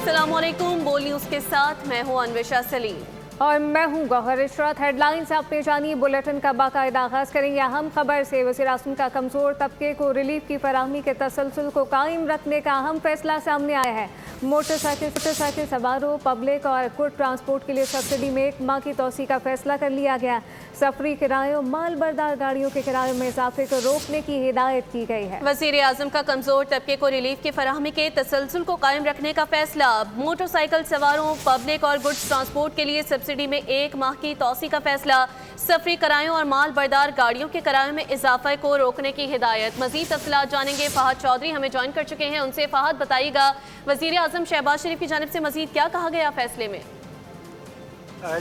अस्सलामुअलैकुम, बोल न्यूज़ के साथ मैं हूं अन्वेशा सलीम और मैं हूं गौहर इशरत। हेडलाइंस आपने जानी, बुलेटिन का बाकायदा आगाज़ करेंगे अहम खबर से। वज़ीर-ए-आज़म का कमज़ोर तबके को रिलीफ की फराहमी के तसलसल को कायम रखने का अहम फैसला सामने आया है। मोटरसाइकिल सवारों, पब्लिक और गुड ट्रांसपोर्ट के लिए सब्सिडी में 1 माह की तोसी का फैसला कर लिया गया। सफरी किरायों, माल बरदार गाड़ियों के किरायों में इजाफे को रोकने की हिदायत की गई है। वज़ीर-ए-आज़म का कमज़ोर तबके को रिलीफ की फराहमी के तसलसल को कायम रखने का फैसला। मोटरसाइकिल सवारों, पब्लिक और गुड्स ट्रांसपोर्ट के लिए सब्सिडी में 1 माह की तोसी का फैसला। सफरी किरायों और माल बरदार गाड़ियों के किरायों में इजाफे को रोकने की हिदायत। मज़ीद तफसीलात जानेंगे, फहद चौधरी हमें ज्वाइन कर चुके हैं। उनसे फहद बताइएगा, वज़ीर-ए-आज़म शहबाज शरीफ की जानिब से मज़ीद क्या कहा गया फैसले में?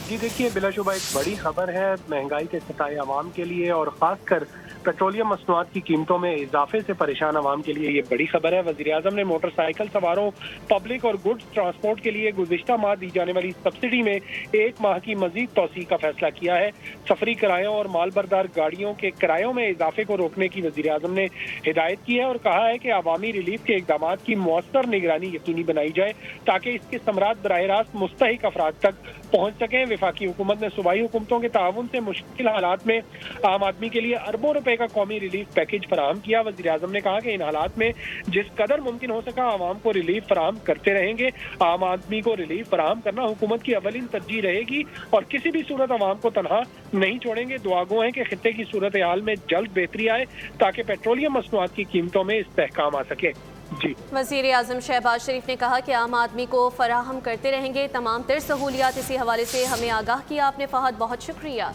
जी देखिए, बिलाशुबा एक बड़ी खबर है महंगाई के सताए अवाम के लिए और ख़ासकर पेट्रोलियम मसनूआत की कीमतों में इजाफे से परेशान अवाम के लिए ये बड़ी खबर है। वज़ीर-ए-आज़म ने मोटरसाइकिल सवारों, पब्लिक और गुड्स ट्रांसपोर्ट के लिए गुज़िश्ता माह दी जाने वाली सब्सिडी में 1 माह की मज़ीद तोसी का फैसला किया है। सफरी किरायों और माल बरदार गाड़ियों के किरायों में इजाफे को रोकने की वज़ीर-ए-आज़म ने हिदायत की है और कहा है कि अवामी रिलीफ के इक़दाम की मौसर निगरानी यकीनी बनाई जाए ताकि इसके समरात बराह रास्त मुस्तहिक अफराद तक पहुँच सकें। वफाकी हुकूमत ने सूबाई हुकूमतों के ताउन से मुश्किल हालात में आम आदमी के लिए अरबों रुपए का कौमी रिलीफ पैकेज फराहम किया। वज़ीर-ए-आज़म ने कहा कि इन हालात में जिस कदर मुमकिन हो सका आवाम को रिलीफ फराहम करते रहेंगे। आम आदमी को रिलीफ फराहम करना हुकूमत की अवलिन तरजीह रहेगी और किसी भी सूरत आवाम को तनहा नहीं छोड़ेंगे। दुआगो है कि खित्ते की सूरत हाल में जल्द बेहतरी आए ताकि पेट्रोलियम मसनूआत की कीमतों में इस्तेहकाम आ सके। जी, वज़ीर-ए-आज़म शहबाज शरीफ ने कहा कि आम आदमी को फराहम करते रहेंगे तमाम तर सहूलियात। इसी हवाले से हमें आगाह किया आपने फहद, बहुत शुक्रिया।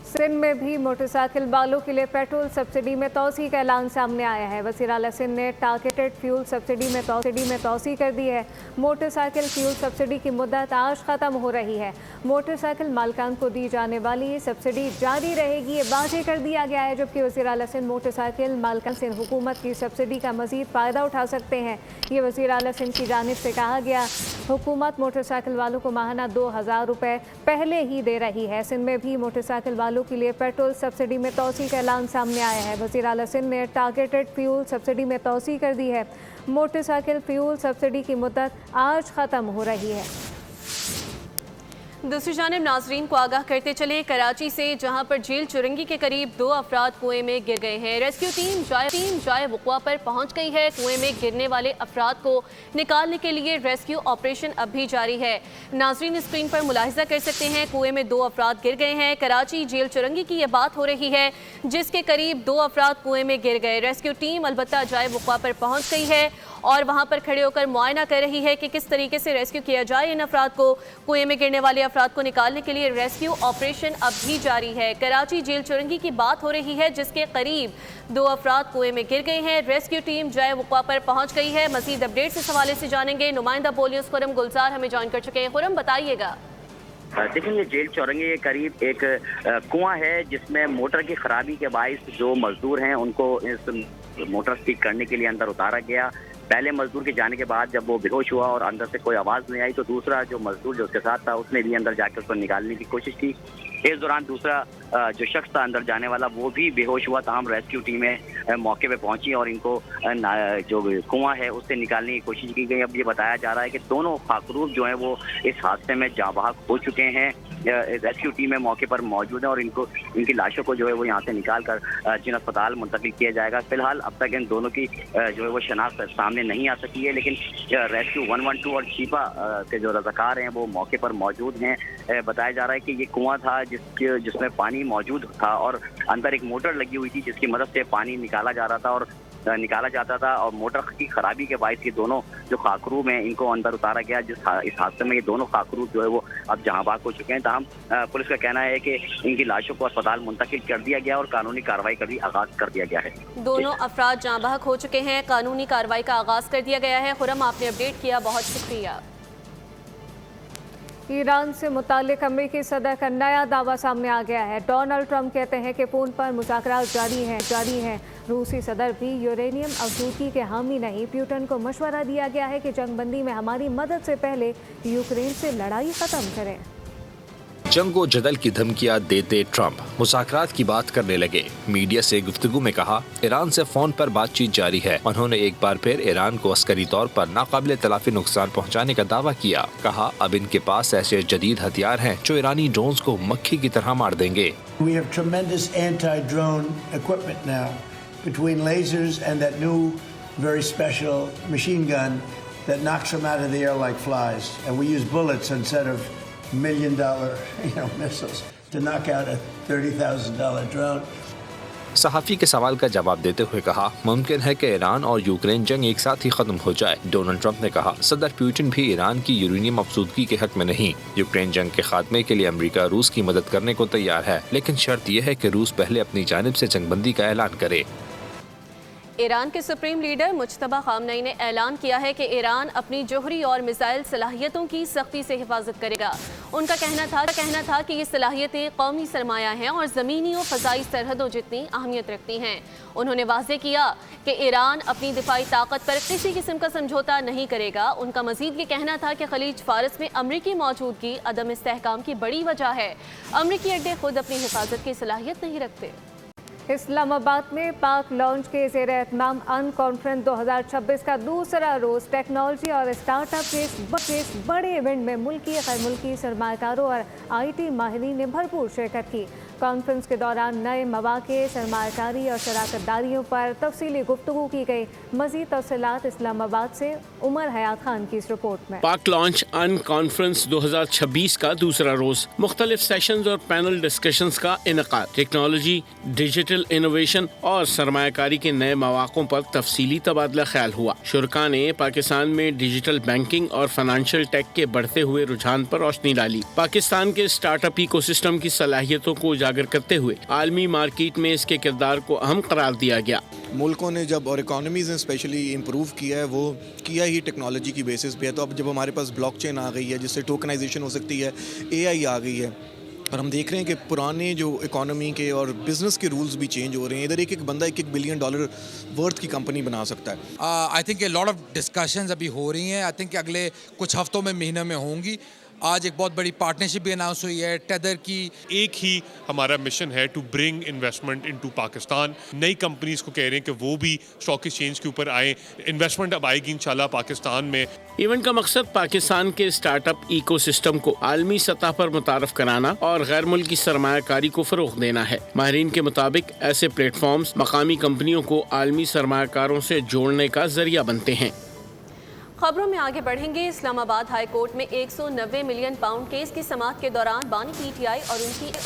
सिंध में भी मोटरसाइकिल वालों के लिए पेट्रोल सब्सिडी में तोसी का ऐलान सामने आया है। वज़ीर आला सिंध ने टारगेटेड फ्यूल सब्सिडी में तोसी कर दी है। मोटरसाइकिल फ्यूल सब्सिडी की मुद्दत आज ख़त्म हो रही है। मोटरसाइकिल मालिकान को दी जाने वाली सब्सिडी जारी रहेगी, ये वाज़ेह कर दिया गया है। जबकि वज़ीर आला सिंध मोटरसाइकिल मालिकान सिंध हुकूमत की सब्सिडी का मज़ीद फ़ायदा उठा सकते हैं। ये वज़ीर आला सिंध की जानिब से कहा गया। हुकूमत मोटरसाइकिल वालों को माहाना 2000 रुपये पहले ही दे रही है। सिंध में भी मोटरसाइकिल वालों के लिए पेट्रोल सब्सिडी में तोसी का ऐलान सामने आया है। वज़ीर आला सिंध ने टारगेटेड फ्यूल सब्सिडी में तोसी कर दी है। मोटरसाइकिल फ्यूल सब्सिडी की मुद्दत आज ख़त्म हो रही है। दूसरी जानिब नाजरीन को आगाह करते चले कराची से, जहां पर झील चुरंगी के करीब 2 अफराद कुएं में गिर गए हैं। रेस्क्यू टीम जाए वक़्वा पर पहुंच गई है। कुएं में गिरने वाले अफराद को निकालने के लिए रेस्क्यू ऑपरेशन अब भी जारी है। नाजरीन स्क्रीन पर मुलाहिजा कर सकते हैं, कुएं में 2 अफराद गिर गए हैं। कराची झील चुरंगी की यह बात हो रही है जिसके करीब 2 अफराद कुएं में गिर गए। रेस्क्यू टीम अलबत्ता जाए वक़्वा पर पहुँच गई है और वहाँ पर खड़े होकर मुआयना कर रही है कि किस तरीके से रेस्क्यू किया जाए इन अफराद को। कुएं में गिरने वाले अफराद को निकालने के लिए रेस्क्यू ऑपरेशन अब भी जारी है। कराची जेल चुरंगी की बात हो रही है जिसके करीब 2 अफराद कुएं में गिर गए हैं। रेस्क्यू टीम जाए वक़्वा पर पहुंच गई है। मजीद अपडेट्स इस हवाले से जानेंगे, नुमाइंदा बोल न्यूज़ खुरम गुलजार हमें ज्वाइन कर चुके हैं। खुरम बताइएगा। देखिए, ये जेल चौरंगी के करीब एक कुआं है जिसमें मोटर की खराबी के बायस जो मजदूर हैं उनको इस मोटर ठीक करने के लिए अंदर उतारा गया। पहले मजदूर के जाने के बाद जब वो बेहोश हुआ और अंदर से कोई आवाज़ नहीं आई तो दूसरा जो मजदूर जो उसके साथ था उसने भी अंदर जाकर उसको निकालने की कोशिश की। इस दौरान दूसरा जो शख्स था अंदर जाने वाला वो भी बेहोश हुआ। तमाम रेस्क्यू टीमें मौके पे पहुंची और इनको जो कुआं है उससे निकालने की कोशिश की गई। अब ये बताया जा रहा है कि दोनों खाकरूब जो हैं वो इस हादसे में जाँ बहक हो चुके हैं। रेस्क्यू टीमें मौके पर मौजूद हैं और इनकी लाशों को जो है वो यहाँ से निकाल कर जिन अस्पताल मुंतकिल किया जाएगा। फिलहाल अब तक इन दोनों की जो है वो शनाख्त सामने नहीं आ सकी है, लेकिन रेस्क्यू 112 और शिपा के जो रज़ाकार हैं वो मौके पर मौजूद हैं। बताया जा रहा है कि ये कुआं था जिसमें पानी मौजूद था और अंदर एक मोटर लगी हुई थी जिसकी मदद से पानी निकाला जाता था और मोटर की खराबी के बायस ये दोनों जो खाकरूब हैं इनको अंदर उतारा गया। इस हादसे में ये दोनों खाकरूब जो है वो अब जहां बाग हो चुके हैं। ताहम पुलिस का कहना है कि इनकी लाशों को अस्पताल मुंतकिल कर दिया गया और कानूनी कार्रवाई का भी आगाज कर दिया गया है। दोनों अफराद जहां बाग हो चुके हैं, कानूनी कार्रवाई का आगाज कर दिया गया है। खुरम, आपने अपडेट किया, बहुत शुक्रिया। ईरान से मुताल्लिक अमेरिकी सदर का नया दावा सामने आ गया है। डोनाल्ड ट्रंप कहते हैं कि फ़ोन पर मुज़ाकरात जारी हैं। रूसी सदर भी यूरेनियम आज़ूदगी के हामी नहीं। पुतिन को मशवरा दिया गया है कि जंगबंदी में हमारी मदद से पहले यूक्रेन से लड़ाई ख़त्म करें। जंग व जदल की धमकियां देते ट्रंप मुज़ाकरात की बात करने लगे। मीडिया से गुफ्तगू में कहा, ईरान से फोन पर बातचीत जारी है। उन्होंने एक बार फिर ईरान को अस्करी तौर पर नाकाबिले तलाफी नुकसान पहुंचाने का दावा किया। कहा, अब इनके पास ऐसे जदीद हथियार हैं जो ईरानी ड्रोन्स को मक्खी की तरह मार देंगे। We have tremendous anti-drone equipment now, between lasers and that new, very special machine gun that knocks them out of the air like flies. And we use bullets instead of $1 million, missiles to knock out a $30,000 drone. सहाफ़ी के सवाल का जवाब देते हुए कहा, मुमकिन है कि ईरान और यूक्रेन जंग एक साथ ही खत्म हो जाए। डोनाल्ड ट्रंप ने कहा, सदर पुतिन भी ईरान की यूरेनियम अफसूदगी के हक में नहीं। यूक्रेन जंग के खात्मे के लिए अमेरिका रूस की मदद करने को तैयार है, लेकिन शर्त यह है कि रूस पहले अपनी जानिब से जंगबंदी का ऐलान करे। ईरान के सुप्रीम लीडर मुज्तबा खामनई ने ऐलान किया है कि ईरान अपनी जोहरी और मिसाइल सलाहियतों की सख्ती से हिफाजत करेगा। उनका कहना था कि ये सलाहियतें कौमी सरमाया हैं और ज़मीनी और फ़ज़ाई सरहदों जितनी अहमियत रखती हैं। उन्होंने वाज़ेह किया कि ईरान अपनी दिफाई ताकत पर किसी किस्म का समझौता नहीं करेगा। उनका मज़ीद ये कहना था कि खलीज फ़ारस में अमरीकी मौजूदगी अदम इस्तेहकाम की बड़ी वजह है। अमरीकी अड्डे खुद अपनी हिफाजत की सलाहियत नहीं रखते। इस्लामाबाद में पाक लॉन्च के ज़ेर एहतमाम अन कॉन्फ्रेंस 2026 का दूसरा रोज़ टेक्नोलॉजी और स्टार्टअप के बड़े इवेंट में मुल्की गैर मुल्की सरमाकारों और IT माहिरीन ने भरपूर शिरकत की। कॉन्फ्रेंस के दौरान नए मौक़े, सरमाकारी और शराकतदारियों पर तफसीली गुफ्तगू की गई। मज़ीद तफसीलात इस्लामाबाद से उमर हयात खान की इस रिपोर्ट में। पाक लॉन्च अन कॉन्फ्रेंस 2026 का दूसरा रोज मुख्तलिफ सेशंस और पैनल डिस्कशंस का इनेकाद, टेक्नोलॉजी, डिजिटल इनोवेशन और सरमायाकारी के नए मौक़ों पर तफसीली तबादला ख्याल हुआ। शुरका ने पाकिस्तान में डिजिटल बैंकिंग और फाइनेंशियल टेक के बढ़ते हुए रुझान पर रोशनी डाली। पाकिस्तान के स्टार्टअप इकोसिस्टम की सलाहियतों को उजागर करते हुए आलमी मार्केट में इसके किरदार को अहम करार दिया गया। मुल्कों ने जब और इकोनॉमीज़ ने स्पेशली इम्प्रूव किया है, वो किया ही टेक्नोलॉजी की बेसिस पे है। तो अब जब हमारे पास ब्लॉकचेन आ गई है, जिससे टोकनाइजेशन हो सकती है, AI आ गई है, और हम देख रहे हैं कि पुराने जो इकोनॉमी के और बिजनेस के रूल्स भी चेंज हो रहे हैं। इधर एक बंदा $1 बिलियन वर्थ की कंपनी बना सकता है। I think a lot of discussions अभी हो रही हैं। आई थिंक अगले कुछ हफ्तों में, महीनों में होंगी। आज एक बहुत बड़ी पार्टनरशिप भी अनाउंस हुई है टेदर की। एक ही हमारा मिशन है to bring investment into Pakistan. नई कंपनीज को कह रहे हैं कि वो भी स्टॉक एक्सचेंज के ऊपर आए। इन्वेस्टमेंट अब आएगी इंशाल्लाह पाकिस्तान में। इवेंट का मकसद पाकिस्तान के स्टार्टअप इकोसिस्टम को आलमी सतह पर मुतारफ कराना और गैर मुल्की सरमायाकारी को फरोग देना है। माहिरीन के मुताबिक ऐसे प्लेटफॉर्म्स मकामी कंपनियों को आलमी सरमायाकारों से जोड़ने का जरिया बनते हैं। खबरों में आगे बढ़ेंगे। इस्लामाबाद हाई कोर्ट में 190 मिलियन पाउंड केस की समाअत के दौरान बानी PTI और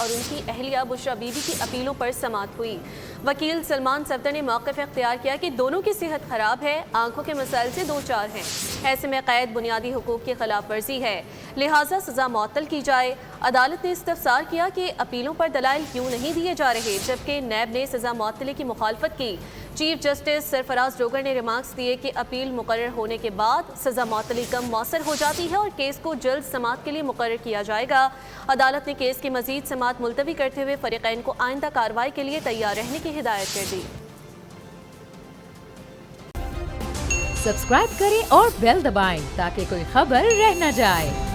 उनकी अहलिया बुशरा बीबी की अपीलों पर समाअत हुई। वकील सलमान सफदर ने मौक़िफ़ इख्तियार किया कि दोनों की सेहत ख़राब है, आंखों के मसाइल से दो चार हैं। ऐसे में कैद बुनियादी हुकूक की खिलाफ वर्जी है, लिहाजा सज़ा मुअत्तल की जाए। अदालत ने इस्तफसार किया कि अपीलों पर दलाइल क्यों नहीं दिए जा रहे, जबकि नैब ने सज़ा मुअत्तली की मुखालफत की। चीफ जस्टिस सरफराज रोगर ने रिमार्क्स दिए कि अपील मुकर्रर होने के बाद सज़ा मुअत्तली कम मौसर हो जाती है और केस को जल्द समाअत के लिए मुकर्रर किया जाएगा। अदालत ने केस की मज़ीद समाअत मुलतवी करते हुए फरीक़ैन को आइंदा कार्रवाई के लिए तैयार रहने की हिदायत कर दी। सब्सक्राइब करें और बेल दबाएं ताकि कोई खबर रह न जाए।